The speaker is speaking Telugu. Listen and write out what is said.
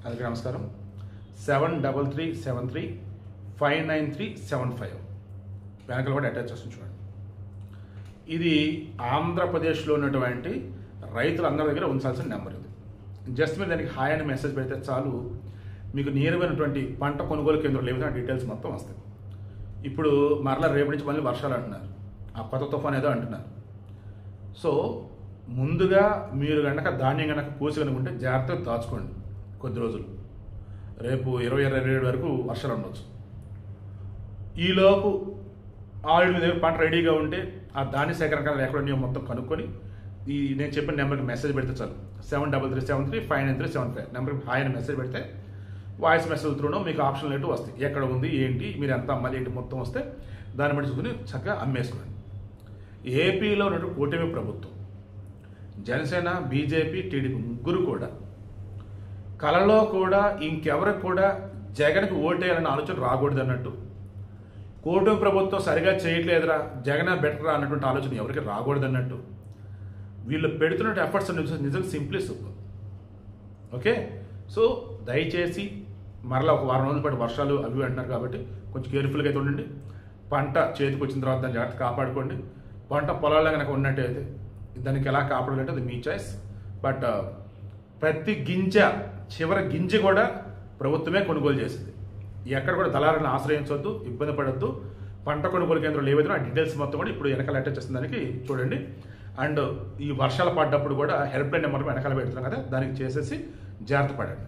అందరికీ నమస్కారం. 7337359375 వెనకలు కూడా అటాచ్ చేసి చూడండి. ఇది ఆంధ్రప్రదేశ్లో ఉన్నటువంటి రైతులందరి దగ్గర ఉంచాల్సిన నెంబర్. ఇది జస్ట్ మీరు దానికి హాయ్ అని మెసేజ్ పెడితే చాలు, మీకు నియర్మైనటువంటి పంట కొనుగోలు కేంద్రం లేకపోతే డీటెయిల్స్ మొత్తం వస్తాయి. ఇప్పుడు మరలా రేపు నుంచి మళ్ళీ వర్షాలు అంటున్నారు, ఆ కొత్త తుఫాన్ ఏదో అంటున్నారు. సో ముందుగా మీరు కనుక ధాన్యం కనుక కోసి కనుకుంటే జాగ్రత్తగా దాచుకోండి. కొద్ది రోజులు, రేపు 20-27 వరకు వర్షాలు ఉండవచ్చు. ఈలోపు ఆల్రెడీ మీ దగ్గర పంట రెడీగా ఉంటే ఆ ధాన్య సేకరణ ఎక్కడ మొత్తం కనుక్కొని ఈ నేను చెప్పిన నెంబర్కి మెసేజ్ పెడితే చాలు. 7337359375 నెంబర్కి హాయ్ అని మెసేజ్ పెడితే వాయిస్ మెసేజ్ త్రూనో మీకు ఆప్షన్ లేటు వస్తాయి. ఎక్కడ ఉంది ఏంటి, మీరు ఎంత అమ్మాలి ఏంటి మొత్తం వస్తే దాన్ని బట్టి చూసుకుని చక్కగా అమ్మేసుకోండి. ఏపీలో ఉన్నటువంటి కూటమి ప్రభుత్వం, జనసేన, బీజేపీ, టీడీపీ ముగ్గురు కూడా కలలో కూడా ఇంకెవరికి కూడా జగన్కి ఓటేయాలన్న ఆలోచన రాకూడదు అన్నట్టు, కూటమి ప్రభుత్వం సరిగా చేయట్లేదురా జగన్ బెటరా అన్నటువంటి ఆలోచన ఎవరికి రాకూడదు అన్నట్టు వీళ్ళు పెడుతున్న ఎఫర్ట్స్ నిజంగా సింప్లీ సూపర్. ఓకే, సో దయచేసి మరలా ఒక వారం రోజుల పాటు వర్షాలు అవి అంటున్నారు కాబట్టి కొంచెం కేర్ఫుల్గా అయితే ఉండండి. పంట చేతికి వచ్చిన తర్వాత దాన్ని జాగ్రత్త కాపాడుకోండి. పంట పొలాల్లో కనుక ఉన్నట్టయితే దానికి ఎలా కాపాడాలంటే అది మీ చాయిస్. బట్ ప్రతి గింజ, చివరి గింజ కూడా ప్రభుత్వమే కొనుగోలు చేసింది. ఎక్కడ కూడా దళారులను ఆశ్రయించవద్దు, ఇబ్బంది పడద్దు. పంట కొనుగోలు కేంద్రాలు ఏవైతే ఆ డీటెయిల్స్ మొత్తం కూడా ఇప్పుడు వెనకాల అటాచ్ చేసిన దానికి చూడండి. అండ్ ఈ వర్షాలు పడ్డప్పుడు కూడా హెల్ప్ లైన్ నెంబర్ వెనకాల పెడుతున్నాం కదా, దానికి చేసేసి జాగ్రత్త పడండి.